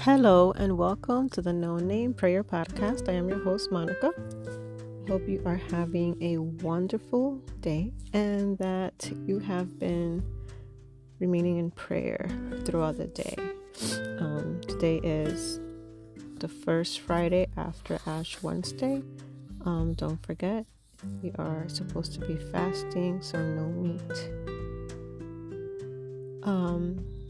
Hello and welcome to the No Name Prayer Podcast. I am your host, Monica. Hope you are having a wonderful day and that you have been remaining in prayer throughout the day. Today is the first Friday after Ash Wednesday. Don't forget, we are supposed to be fasting, so no meat.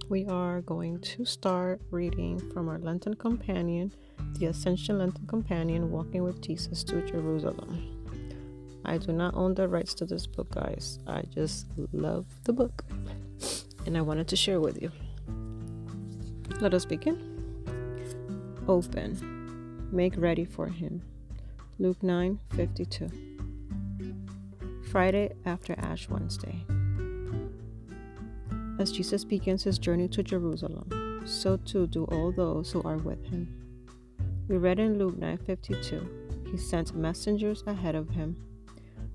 We are going to start reading from our Lenten companion, the Ascension Lenten companion, Walking with Jesus to Jerusalem. I do not own the rights to this book, guys. I just love the book, and I wanted to share with you. Let us begin. Open. Make ready for him. Luke 9:52. Friday after Ash Wednesday. As Jesus begins his journey to Jerusalem, so too do all those who are with him. We read in Luke 9:52, he sent messengers ahead of him,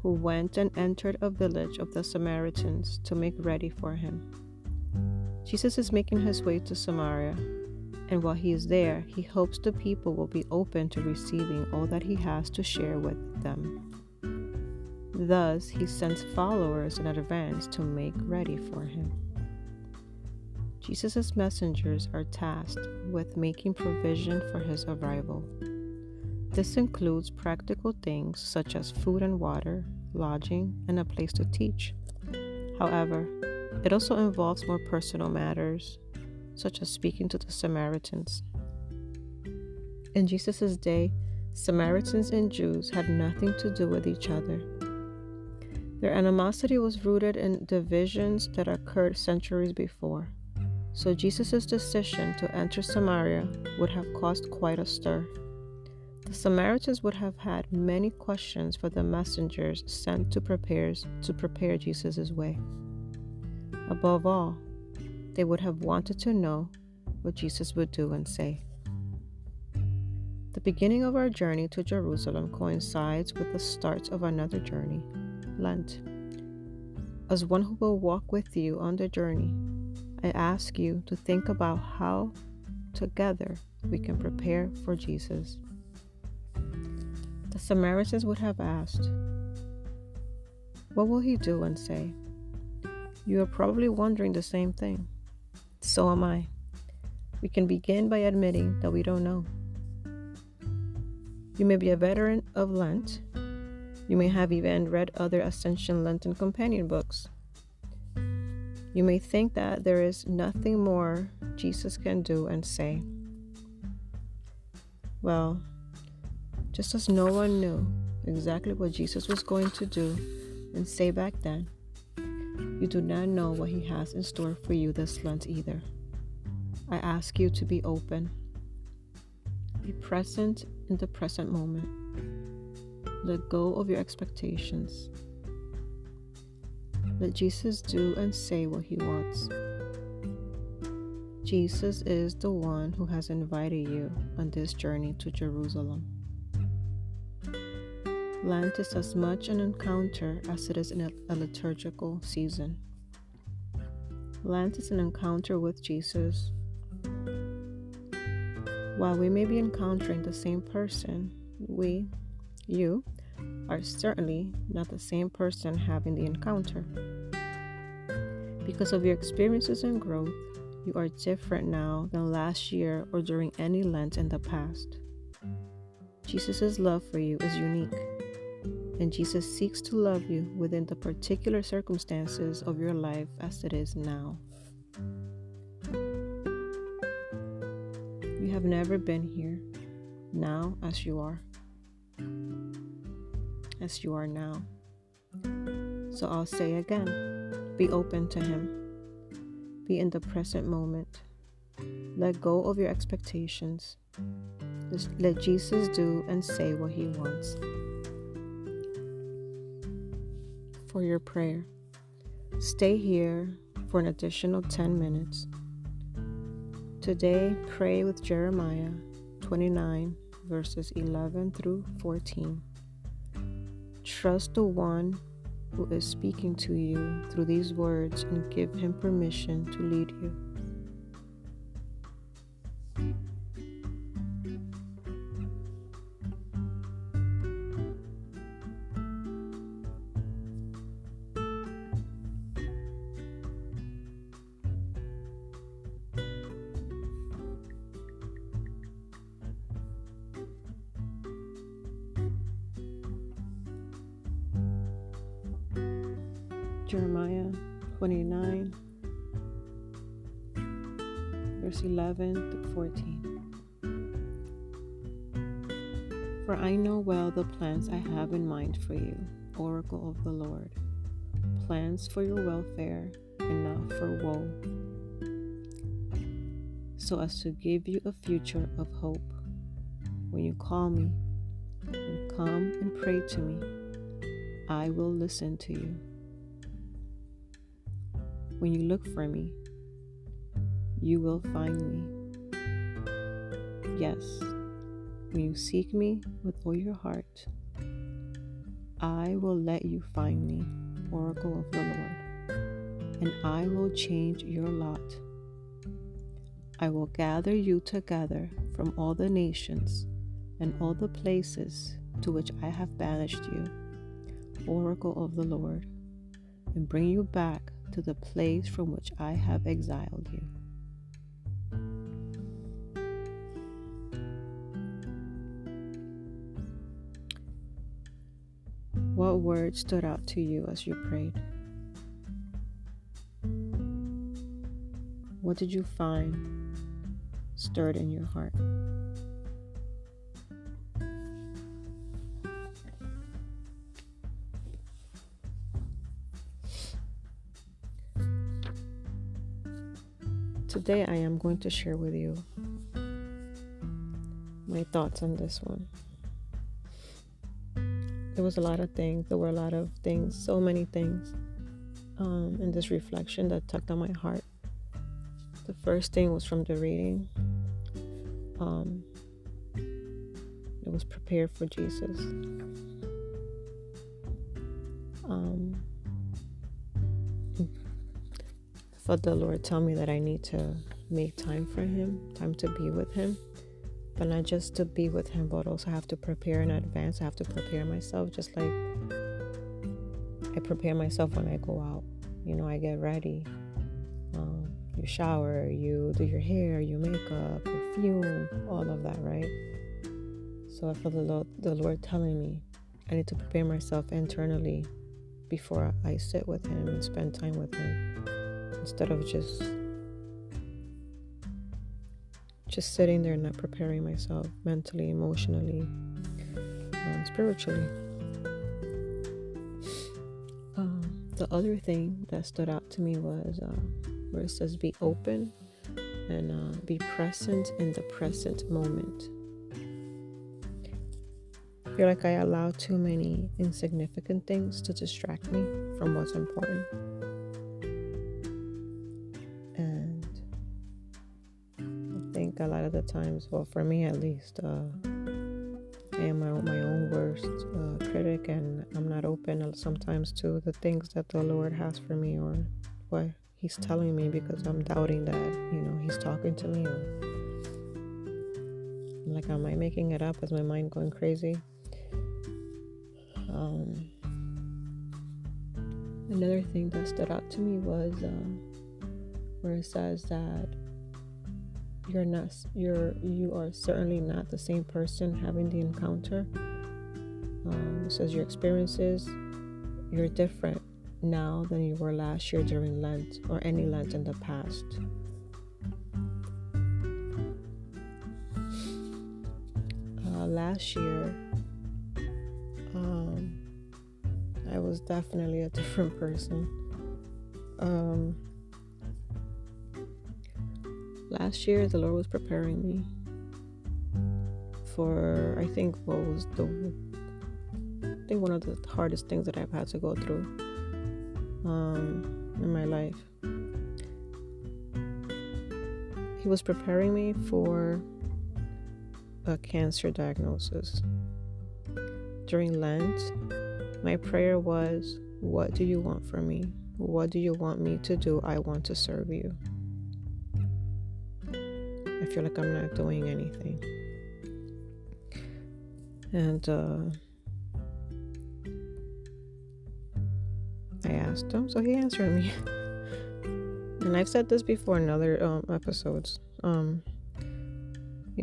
who went and entered a village of the Samaritans to make ready for him. Jesus is making his way to Samaria, and while he is there, he hopes the people will be open to receiving all that he has to share with them. Thus, he sends followers in advance to make ready for him. Jesus' messengers are tasked with making provision for his arrival. This includes practical things such as food and water, lodging, and a place to teach. However, it also involves more personal matters, such as speaking to the Samaritans. In Jesus' day, Samaritans and Jews had nothing to do with each other. Their animosity was rooted in divisions that occurred centuries before. So Jesus' decision to enter Samaria would have caused quite a stir. The Samaritans would have had many questions for the messengers sent to prepare Jesus' way. Above all, they would have wanted to know what Jesus would do and say. The beginning of our journey to Jerusalem coincides with the start of another journey, Lent. As one who will walk with you on the journey, I ask you to think about how together we can prepare for Jesus. The Samaritans would have asked, what will he do and say? You are probably wondering the same thing. So am I. We can begin by admitting that we don't know. You may be a veteran of Lent. You may have even read other Ascension Lenten companion books. You may think that there is nothing more Jesus can do and say. Well, just as no one knew exactly what Jesus was going to do and say back then, you do not know what he has in store for you this Lent either. I ask you to be open. Be present in the present moment. Let go of your expectations. Let Jesus do and say what he wants. Jesus is the one who has invited you on this journey to Jerusalem. Lent is as much an encounter as it is a liturgical season. Lent is an encounter with Jesus. While we may be encountering the same person, you, are certainly not the same person having the encounter. Because of your experiences and growth, you are different now than last year or during any Lent in the past. Jesus' love for you is unique, and Jesus seeks to love you within the particular circumstances of your life as it is now. You have never been here, now as you are now. So I'll say again, be open to him. Be in the present moment. Let go of your expectations. Just let Jesus do and say what he wants. For your prayer, stay here for an additional 10 minutes. Today, pray with Jeremiah 29, verses 11 through 14. Trust the one who is speaking to you through these words and give him permission to lead you. Jeremiah 29, verse 11 through 14. For I know well the plans I have in mind for you, oracle of the Lord, plans for your welfare and not for woe, so as to give you a future of hope. When you call me and come and pray to me, I will listen to you. When you look for me, you will find me. Yes, when you seek me with all your heart, I will let you find me, oracle of the Lord, and I will change your lot. I will gather you together from all the nations and all the places to which I have banished you, oracle of the Lord, and bring you back to the place from which I have exiled you. What words stood out to you as you prayed? What did you find stirred in your heart? Today I am going to share with you my thoughts on this one. There were a lot of things, so many things in this reflection that tugged on my heart. The first thing was from the reading. It was prepared for Jesus. I felt the Lord tell me that I need to make time for Him, time to be with Him. But not just to be with Him, but also have to prepare in advance. I have to prepare myself just like I prepare myself when I go out. I get ready. You shower, you do your hair, you makeup, perfume, all of that, right? So I feel the Lord telling me I need to prepare myself internally before I sit with Him and spend time with Him, instead of just sitting there and not preparing myself mentally, emotionally, spiritually. The other thing that stood out to me was where it says be open and be present in the present moment. I feel like I allow too many insignificant things to distract me from what's important. And I think a lot of the times, well, for me at least, I am my own worst critic, and I'm not open sometimes to the things that the Lord has for me or what He's telling me, because I'm doubting that, He's talking to me, or like, am I making it up? Is my mind going crazy? Another thing that stood out to me was where it says that you are certainly not the same person having the encounter. It says your experiences, you're different now than you were last year during Lent or any Lent in the past. Last year, I was definitely a different person. Last year, the Lord was preparing me for, I think one of the hardest things that I've had to go through in my life. He was preparing me for a cancer diagnosis. During Lent, my prayer was, what do you want from me? What do you want me to do? I want to serve you. I feel like I'm not doing anything. And I asked Him, so He answered me. And I've said this before in other episodes. He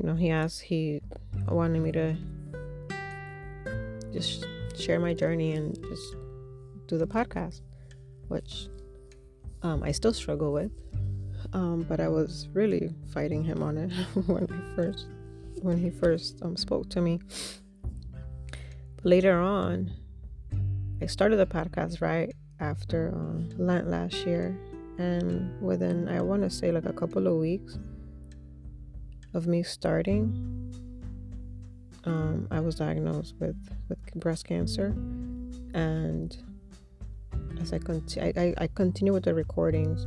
wanted me to just share my journey and just do the podcast. which I still struggle with. But I was really fighting him on it when he first spoke to me. Later on, I started the podcast right after Lent last year, and within, I want to say, like a couple of weeks of me starting, I was diagnosed with breast cancer. And as I continue with the recordings,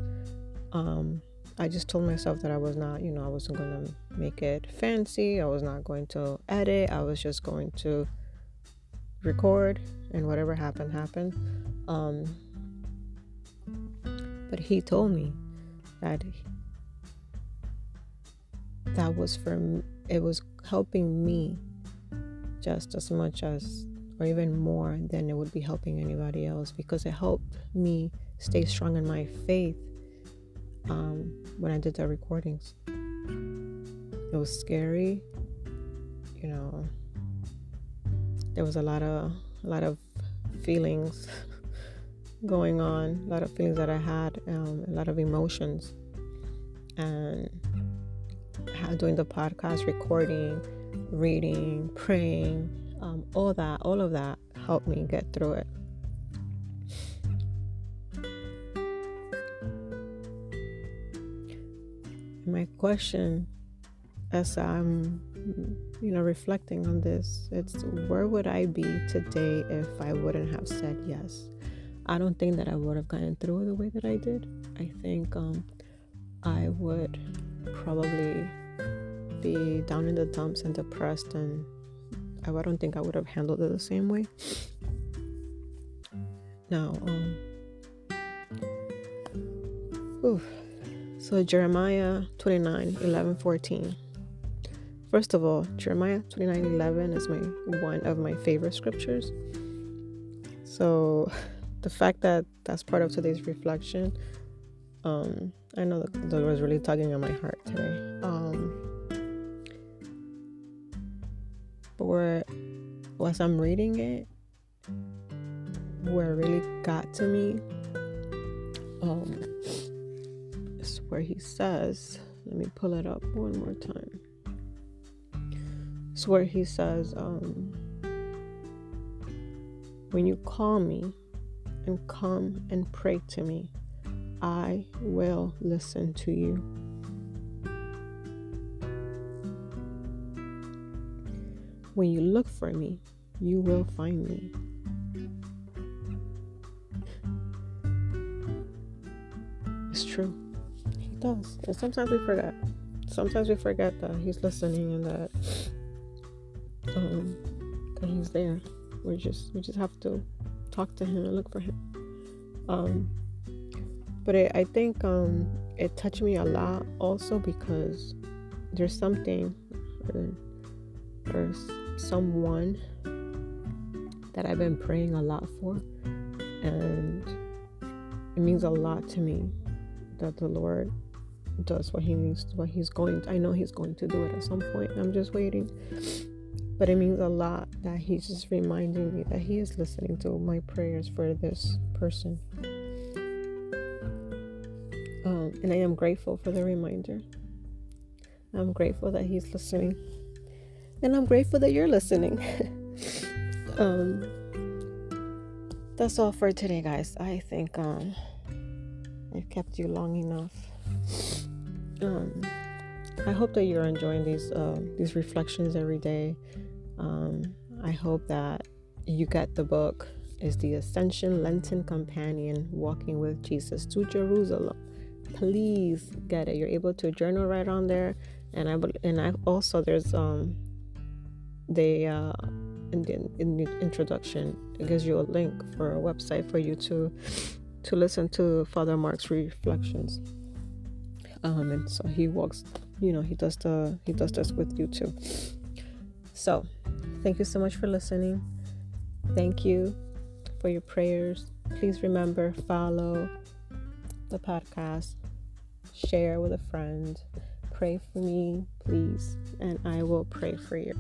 I just told myself that I was not, I wasn't going to make it fancy. I was not going to edit. I was just going to record, and whatever happened. But he told me that was it was helping me just as much as, or even more than it would be helping anybody else, because it helped me stay strong in my faith. When I did the recordings, it was scary. There was a lot of feelings going on, a lot of feelings that I had, a lot of emotions, and doing the podcast, recording, reading, praying, all of that helped me get through it. My question, as I'm reflecting on this, it's where would I be today if I wouldn't have said yes? I don't think that I would have gotten through it the way that I did. I think I would probably be down in the dumps and depressed, and I don't think I would have handled it the same way. Now, so Jeremiah 29:11-14. First of all, Jeremiah 29:11 is one of my favorite scriptures. So the fact that that's part of today's reflection, I know that the Lord was really tugging on my heart today. But as I'm reading it, where it really got to me, is where he says, let me pull it up one more time. It's where he says, when you call me and come and pray to me, I will listen to you. When you look for me, you will find me. It's true. He does. And sometimes we forget. Sometimes we forget that he's listening and that he's there. We just have to talk to him and look for him. But I think it touched me a lot also because there's something or someone that I've been praying a lot for, and it means a lot to me that the Lord does what he needs, I know he's going to do it at some point. I'm just waiting. But it means a lot that he's just reminding me that he is listening to my prayers for this person. And I am grateful for the reminder. I'm grateful that he's listening. And I'm grateful that you're listening. That's all for today, guys. I think I've kept you long enough. I hope that you're enjoying these reflections every day. I hope that you get the book. It's the Ascension Lenten Companion, Walking with Jesus to Jerusalem. Please get it. You're able to journal right on there, and I also there's in the introduction, it gives you a link for a website for you to listen to Father Mark's reflections. And so he walks, he does this with you too. So thank you so much for listening. Thank you for your prayers. Please remember, follow the podcast, share with a friend, pray for me, please, and I will pray for you.